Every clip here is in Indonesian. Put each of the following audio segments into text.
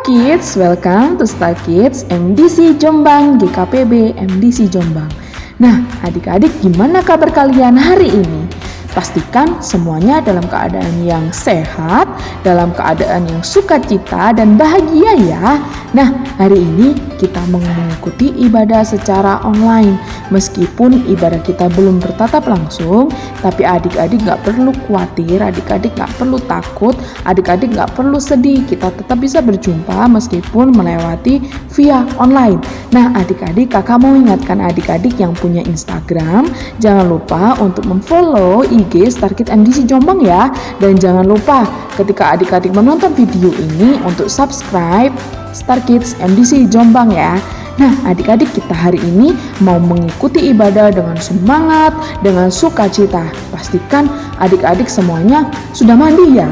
Kids, welcome to Star Kids MDC Jombang GKPB MDC Jombang. Nah, adik-adik gimana kabar kalian hari ini? Pastikan semuanya dalam keadaan yang sehat, dalam keadaan yang sukacita dan bahagia ya. Nah, hari ini kita mengikuti ibadah secara online. Meskipun ibadah kita belum bertatap langsung, tapi adik-adik gak perlu khawatir, adik-adik gak perlu takut, adik-adik gak perlu sedih. Kita tetap bisa berjumpa meskipun melewati via online. Nah, adik-adik, kakak mau ingatkan adik-adik yang punya Instagram, jangan lupa untuk memfollow IG Star Kids MDC Jombang ya. Dan jangan lupa ketika adik-adik menonton video ini untuk subscribe Star Kids MDC Jombang ya. Nah, adik-adik, kita hari ini mau mengikuti ibadah dengan semangat, dengan sukacita. Pastikan adik-adik semuanya sudah mandi ya.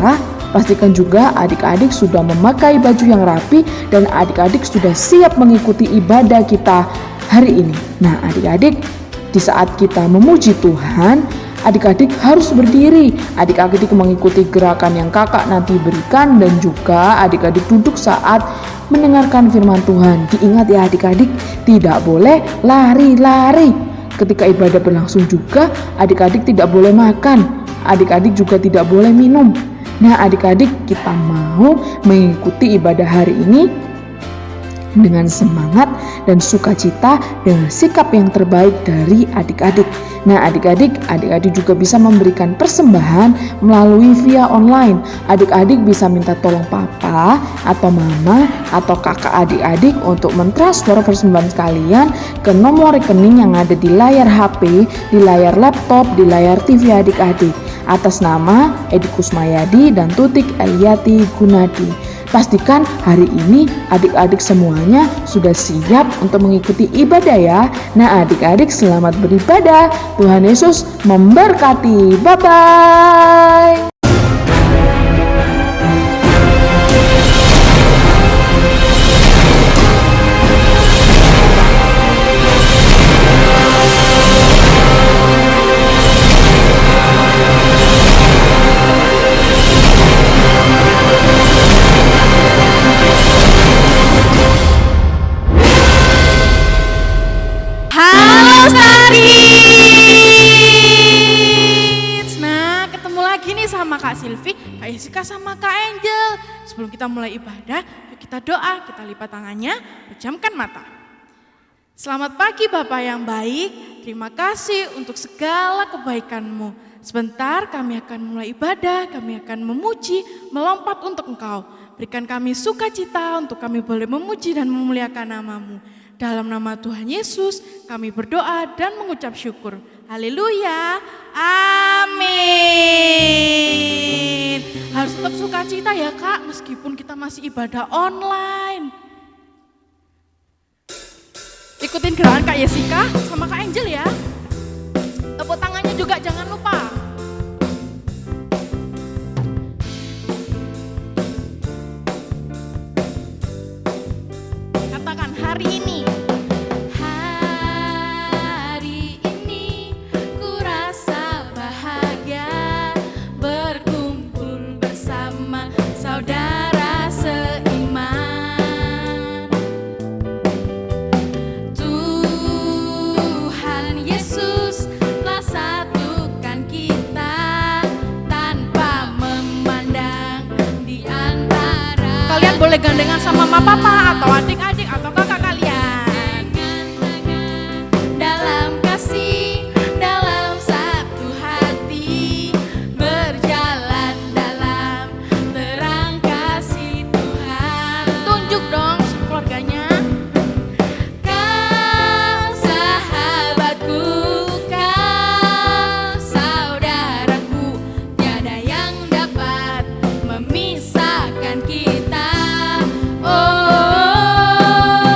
Pastikan juga adik-adik sudah memakai baju yang rapi dan adik-adik sudah siap mengikuti ibadah kita hari ini. Nah, adik-adik, di saat kita memuji Tuhan, adik-adik harus berdiri. Adik-adik mengikuti gerakan yang kakak nanti berikan dan juga adik-adik duduk saat mendengarkan firman Tuhan. Diingat ya adik-adik, tidak boleh lari-lari. Ketika ibadah berlangsung juga, adik-adik tidak boleh makan. Adik-adik juga tidak boleh minum. Nah, adik-adik, kita mau mengikuti ibadah hari ini dengan semangat dan sukacita dengan sikap yang terbaik dari adik-adik. Nah, adik-adik juga bisa memberikan persembahan melalui via online. Adik-adik bisa minta tolong papa atau mama atau kakak adik-adik untuk mentransfer persembahan kalian ke nomor rekening yang ada di layar HP, di layar laptop, di layar TV adik-adik atas nama Edi Kusmayadi dan Tutik Eliati Gunadi. Pastikan hari ini adik-adik semuanya sudah siap untuk mengikuti ibadah ya. Nah, adik-adik selamat beribadah. Tuhan Yesus memberkati. Bye-bye. Sama Kak Silvi, Kak Jessica sama Kak Angel. Sebelum kita mulai ibadah, yuk kita doa, kita lipat tangannya, pejamkan mata. Selamat pagi Bapak yang baik, terima kasih untuk segala kebaikan-Mu. Sebentar kami akan mulai ibadah, kami akan memuji, melompat untuk Engkau. Berikan kami sukacita untuk kami boleh memuji dan memuliakan nama-Mu. Dalam nama Tuhan Yesus, kami berdoa dan mengucap syukur. Haleluya, amin. Harus tetap sukacita ya Kak, meskipun kita masih ibadah online. Ikutin gerakan Kak Jessica sama Kak Angel ya. Tepuk tangannya juga jangan lupa. Katakan hari ini. Boleh gandengan sama mama papa atau adik-adik atau kakak kalian. Dalam kasih, dalam satu hati, berjalan dalam terang kasih Tuhan. Tunjuk dong keluarganya. Kau sahabatku, kau saudaraku, tiada yang dapat memisahkan kita. Oh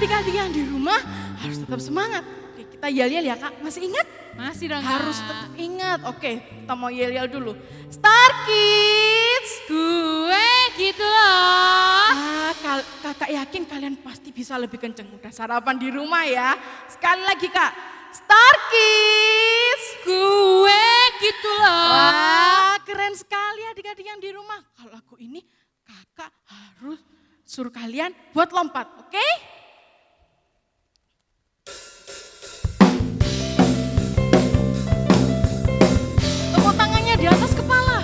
adik-adik yang di rumah harus tetap semangat. Oke, kita yel-yel ya Kak, masih ingat? Masih dong, Harus Kak. tetap ingat. Oke, kita mau yel-yel dulu. Star Kids. Gue gitu loh. Kakak yakin kalian pasti bisa lebih kenceng. Udah sarapan di rumah ya. Sekali lagi Kak. Star Kids. Gue gitu loh. Wah, keren sekali adik-adik yang di rumah. Kalau lagu ini kakak harus suruh kalian buat lompat, oke? Tepuk tangannya di atas kepala.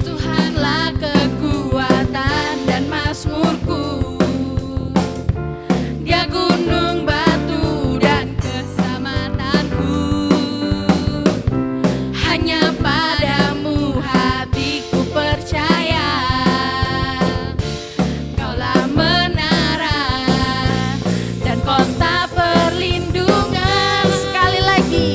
Tuhanlah kekuatan dan mazmurku. Dia gunung batu dan keselamatanku. Hanya padamu hatiku percaya. Kaulah menara dan kota perlindungan. Sekali lagi.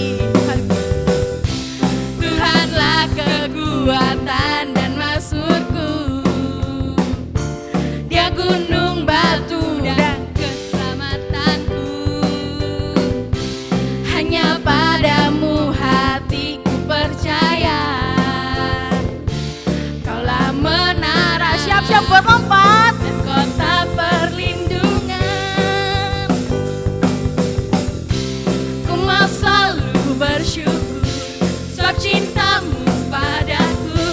Tuhanlah kekuatan dan mazmurku. Dia gunung batu dan keselamatanku. Hanya padamu hatiku percaya. Kaulah menara Siap-siap buat lompat. dan kota perlindungan. Ku mau selalu bersyukur sebab cintamu padaku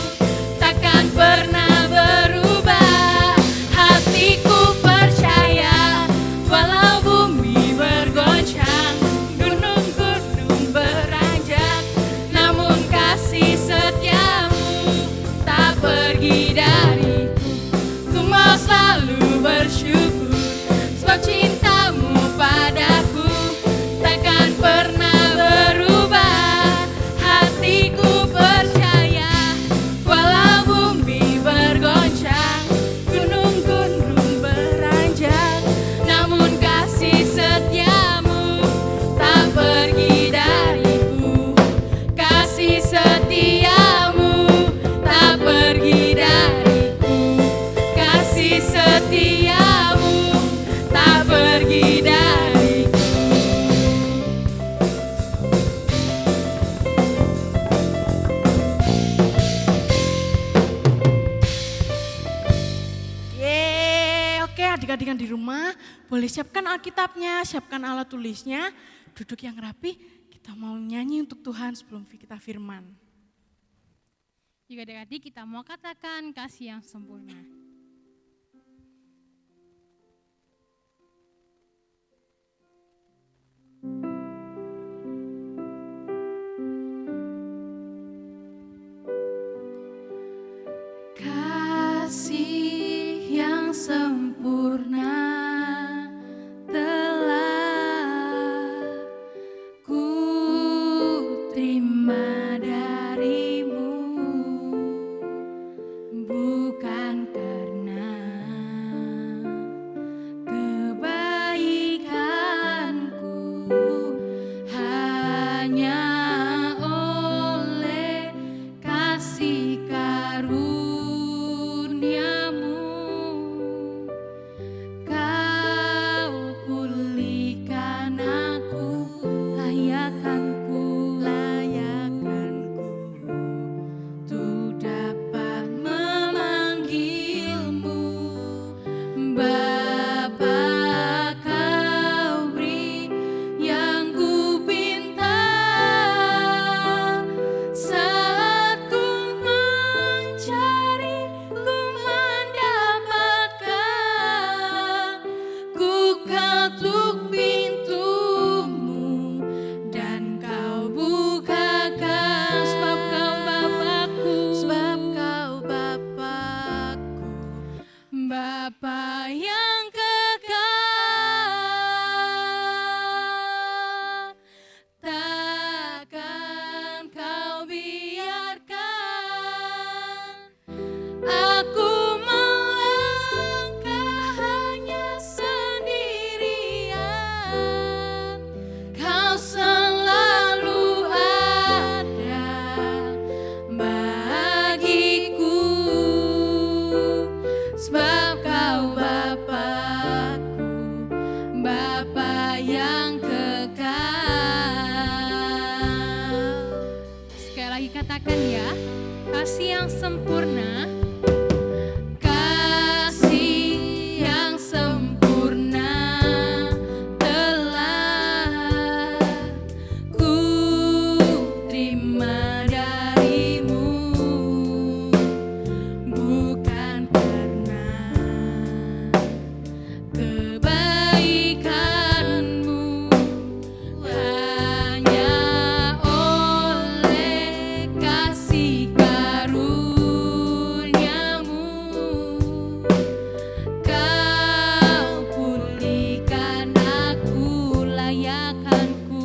takkan pernah berubah. Hatiku percaya walau bumi bergoncang, gunung-gunung beranjak, namun kasih setiamu tak pergi dariku. Ku mau selalu bersyukur sebab cintamu padaku takkan pernah berubah. Hatiku percaya walau bumi bergoncang, gunung-gunung beranjak, namun kasih setiamu tak pergi dariku. Kasih setiamu tak pergi dariku. Kasih setiamu tak pergi dariku. Yeay, oke adik-adik yang di rumah boleh siapkan Alkitabnya, siapkan alat tulisnya, duduk yang rapi, kita mau nyanyi untuk Tuhan sebelum kita firman. Juga adik-adik kita mau katakan kasih yang sempurna. Kasih yang sempurna telah ku terima darimu, bukan karena kebaikanku, hanya oleh kasih karuniamu. lagi katakan ya, kasih yang sempurna. Kasih yang sempurna telah ku terima darimu, bukan karena kebaikanmu, hanya oleh kasih karuniamu kau pulihkan aku, layakkanku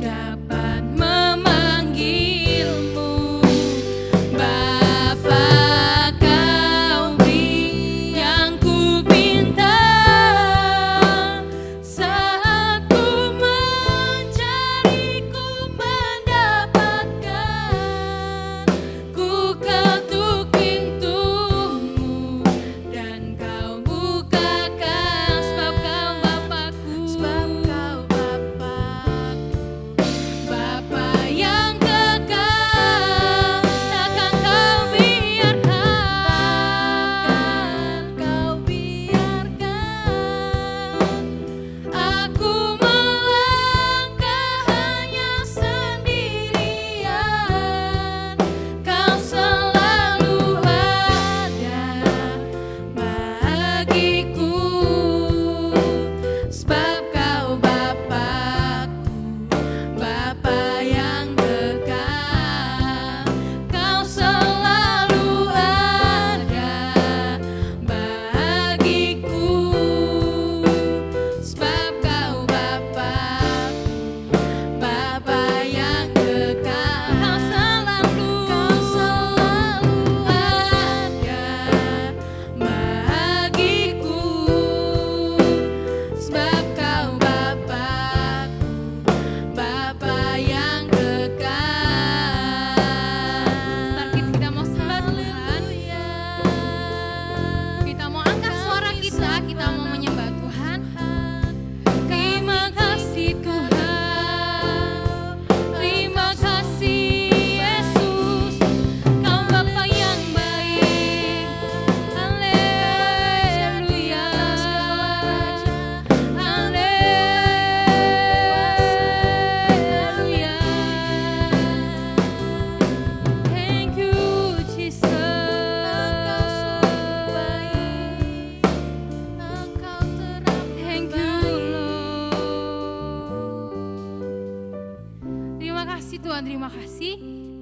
dapat memanggilmu Bapa. Kau beri yang ku pinta saat ku mencari, ku mendapatkan. Ku ketuk pintumu dan kau bukakan, sebab kau Bapakku, Bapa yang kekal, takkan kau biarkan aku melangkah hanya sendirian. Kau selalu ada bagiku, sebab kau Bapakku, Bapa yang kekal. Kau selalu ada bagiku, sebab kau Bapakku, Bapa yang kekal. Kau selalu ada bagiku, sebab kau Bapakku, Bapa yang kekal. Sarkis, kita mau sembah Tuhan. Kita mau angkat suara kita mau menyembah Tuhan. Terima kasih Tuhan, terima kasih Yesus, kau Bapa yang baik. Haleluya, haleluya. Thank you Jesus. Thank you Lord. Terima kasih Tuhan, terima kasih.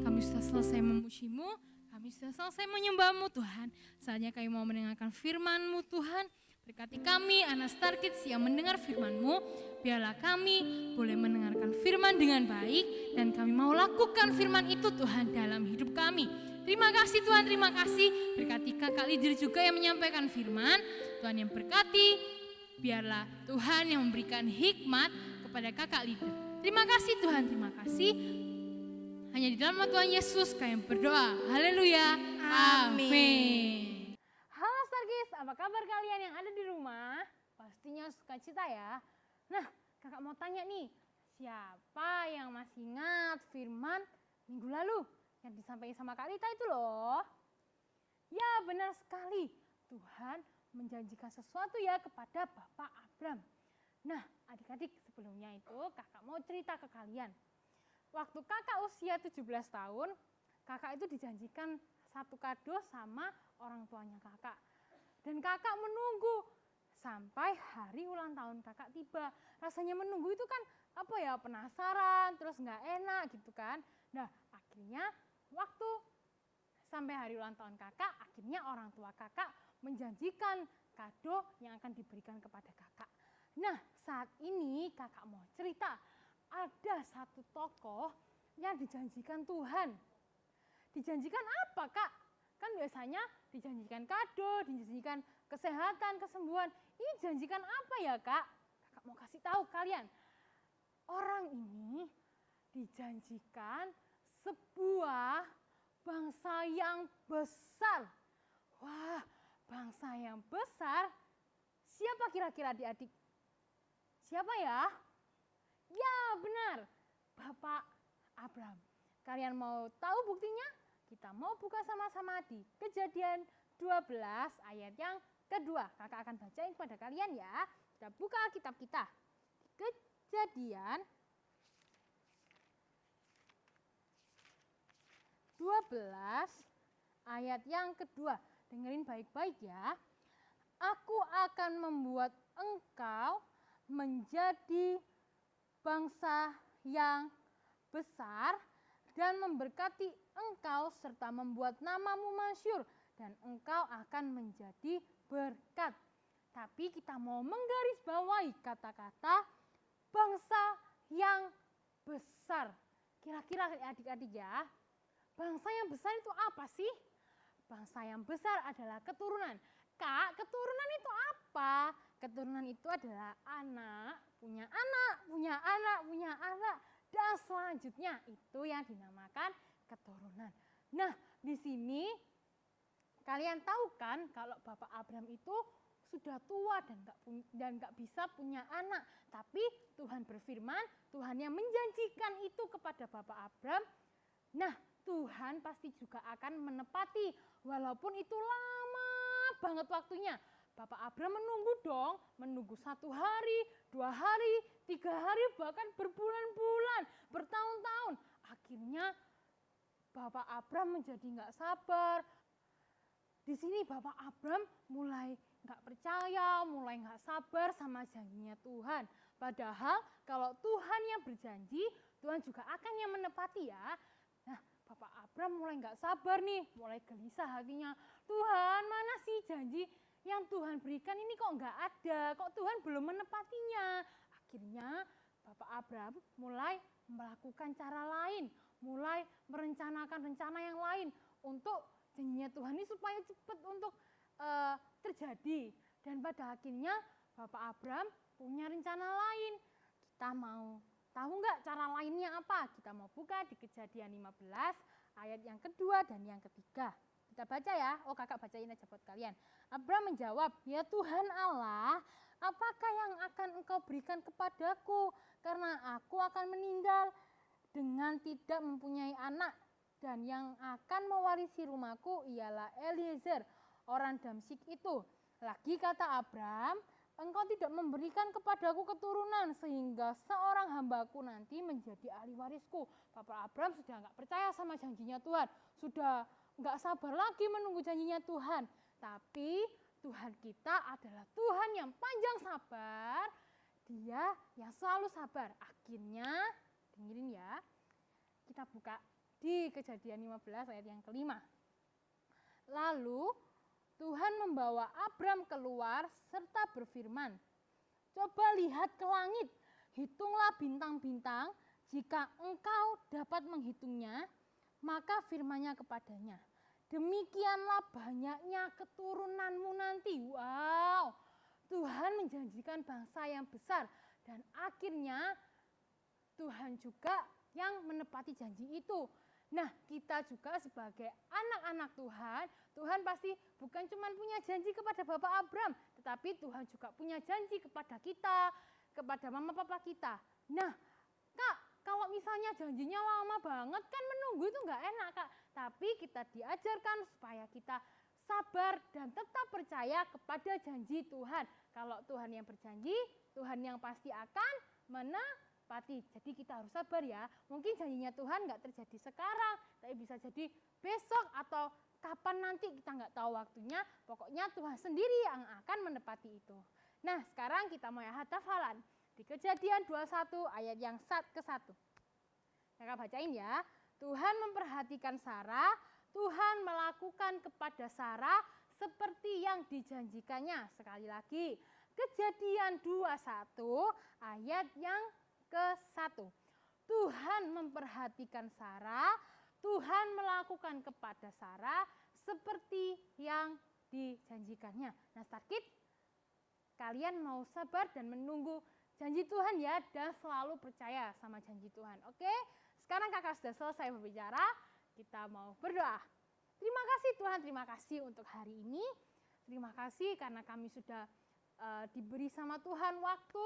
Kami sudah selesai memuji-Mu, kami sudah selesai menyembah-Mu Tuhan. Saatnya kami mau mendengarkan firman-Mu Tuhan. Berkati kami anak Star Kids yang mendengar firman-Mu. Biarlah kami boleh mendengarkan firman dengan baik dan kami mau lakukan firman itu Tuhan dalam hidup kami. Terima kasih Tuhan, terima kasih. Berkati kakak leader juga yang menyampaikan firman. Tuhan yang berkati, biarlah Tuhan yang memberikan hikmat kepada kakak leader. Terima kasih Tuhan, terima kasih. Hanya di dalam nama Tuhan Yesus kami berdoa. Haleluya. Amin. Halo Starkids, apa kabar kalian yang ada di rumah? Pastinya sukacita ya. Nah, kakak mau tanya nih, siapa yang masih ingat firman minggu lalu yang disampaikan sama Kak Rita itu loh? Ya benar sekali, Tuhan menjanjikan sesuatu ya kepada Bapak Abram. Nah, adik-adik sebelumnya itu kakak mau cerita ke kalian. Waktu kakak usia 17 tahun, kakak itu dijanjikan satu kado sama orang tuanya kakak. Dan kakak menunggu sampai hari ulang tahun kakak tiba. Rasanya menunggu itu kan apa ya, penasaran, terus nggak enak gitu kan. Nah, akhirnya waktu sampai hari ulang tahun kakak, akhirnya orang tua kakak menjanjikan kado yang akan diberikan kepada kakak. Nah, saat ini kakak mau cerita, ada satu tokoh yang dijanjikan Tuhan. Dijanjikan apa kak? Kan biasanya dijanjikan kado, dijanjikan kesehatan, kesembuhan. Ini dijanjikan apa ya kak? Kakak mau kasih tahu kalian. Orang ini dijanjikan sebuah bangsa yang besar. Wah, bangsa yang besar. Siapa kira-kira adik-adik? Siapa ya? Ya benar, Abraham. Kalian mau tahu buktinya? Kita mau buka sama-sama di Kejadian 12 ayat yang kedua. Kakak akan bacain kepada kalian ya. Kita buka Alkitab kita. Kejadian 12 ayat yang kedua. Dengerin baik-baik ya. Aku akan membuat engkau menjadi bangsa yang besar dan memberkati engkau serta membuat namamu masyhur dan engkau akan menjadi berkat. Tapi kita mau menggarisbawahi kata-kata bangsa yang besar. Kira-kira adik-adik ya, bangsa yang besar itu apa sih? Bangsa yang besar adalah keturunan. Kak, keturunan itu apa? Keturunan itu adalah anak, punya anak, punya anak, punya anak. Dan selanjutnya itu yang dinamakan keturunan. Nah, di sini kalian tahu kan kalau Bapak Abraham itu sudah tua dan nggak bisa punya anak. Tapi Tuhan berfirman, Tuhan yang menjanjikan itu kepada Bapak Abraham. Nah, Tuhan pasti juga akan menepati walaupun itu lama banget waktunya. Bapak Abraham menunggu dong, menunggu 1 hari, 2 hari, 3 hari, bahkan berbulan-bulan, bertahun-tahun. Akhirnya Bapak Abraham menjadi nggak sabar. Di sini Bapak Abraham mulai nggak percaya, mulai nggak sabar sama janjinya Tuhan. Padahal kalau Tuhan yang berjanji, Tuhan juga akan yang menepati ya. Nah, Bapak Abraham mulai nggak sabar nih, mulai gelisah hatinya. Tuhan, mana sih janji yang Tuhan berikan ini kok nggak ada, kok Tuhan belum menepatinya. Akhirnya Bapak Abraham mulai melakukan cara lain, mulai merencanakan rencana yang lain untuk janjinya Tuhan ini supaya cepat untuk terjadi. Dan pada akhirnya Bapak Abraham punya rencana lain. Kita mau tahu nggak cara lainnya apa? Kita mau buka di Kejadian 15 ayat yang kedua dan yang ketiga. Kita baca ya. Oh, kakak bacain aja buat kalian. Abraham menjawab, "Ya Tuhan Allah, apakah yang akan engkau berikan kepadaku? Karena aku akan meninggal dengan tidak mempunyai anak. Dan yang akan mewarisi rumahku ialah Eliezer, orang Damsyik itu." Lagi kata Abraham, "Engkau tidak memberikan kepadaku keturunan sehingga seorang hambaku nanti menjadi ahli warisku." Bapak Abraham sudah nggak percaya sama janjinya Tuhan. Sudah nggak sabar lagi menunggu janjinya Tuhan. Tapi Tuhan kita adalah Tuhan yang panjang sabar. Dia yang selalu sabar. Akhirnya, dengerin ya, kita buka di Kejadian 15 ayat yang kelima. Lalu Tuhan membawa Abraham keluar serta berfirman, "Coba lihat ke langit, hitunglah bintang-bintang, jika engkau dapat menghitungnya." Maka firman-Nya kepadanya, "Demikianlah banyaknya keturunanmu nanti." Wow, Tuhan menjanjikan bangsa yang besar dan akhirnya Tuhan juga yang menepati janji itu. Nah, kita juga sebagai anak-anak Tuhan, Tuhan pasti bukan cuma punya janji kepada Bapak Abraham, tetapi Tuhan juga punya janji kepada kita, kepada mama papa kita. Nah, Kak, kalau misalnya janjinya lama banget kan menunggu itu nggak enak, Kak. Tapi kita diajarkan supaya kita sabar dan tetap percaya kepada janji Tuhan. Kalau Tuhan yang berjanji, Tuhan yang pasti akan menepati. Jadi kita harus sabar ya. Mungkin janjinya Tuhan nggak terjadi sekarang, tapi bisa jadi besok atau kapan nanti, kita nggak tahu waktunya. Pokoknya Tuhan sendiri yang akan menepati itu. Nah, sekarang kita mau hafalan di Kejadian 21 ayat yang ke-1. Kakak bacain ya. Tuhan memperhatikan Sarah, Tuhan melakukan kepada Sarah seperti yang dijanjikannya. Sekali lagi, Kejadian 21 ayat yang ke-1. Tuhan memperhatikan Sarah, Tuhan melakukan kepada Sarah seperti yang dijanjikannya. Nah, Starkid, kalian mau sabar dan menunggu janji Tuhan ya, dan selalu percaya sama janji Tuhan. Oke, sekarang kakak sudah selesai berbicara, kita mau berdoa. Terima kasih Tuhan, terima kasih untuk hari ini. Terima kasih karena kami sudah diberi sama Tuhan waktu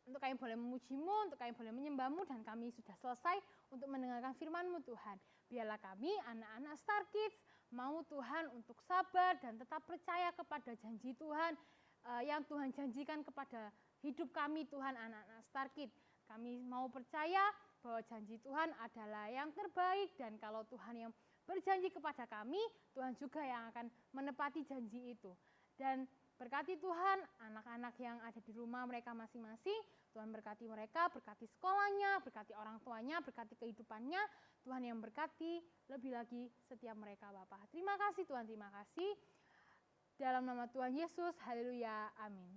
untuk kami boleh memuji-Mu, untuk kami boleh menyembah-Mu, dan kami sudah selesai untuk mendengarkan firman-Mu Tuhan. Biarlah kami anak-anak Star Kids mau Tuhan untuk sabar dan tetap percaya kepada janji Tuhan yang Tuhan janjikan kepada hidup kami Tuhan anak-anak Star Kids. Kami mau percaya bahwa janji Tuhan adalah yang terbaik, dan kalau Tuhan yang berjanji kepada kami, Tuhan juga yang akan menepati janji itu. Dan berkati Tuhan anak-anak yang ada di rumah mereka masing-masing. Tuhan berkati mereka, berkati sekolahnya, berkati orang tuanya, berkati kehidupannya. Tuhan yang berkati lebih lagi setiap mereka Bapa. Terima kasih Tuhan, terima kasih. Dalam nama Tuhan Yesus, haleluya, amin.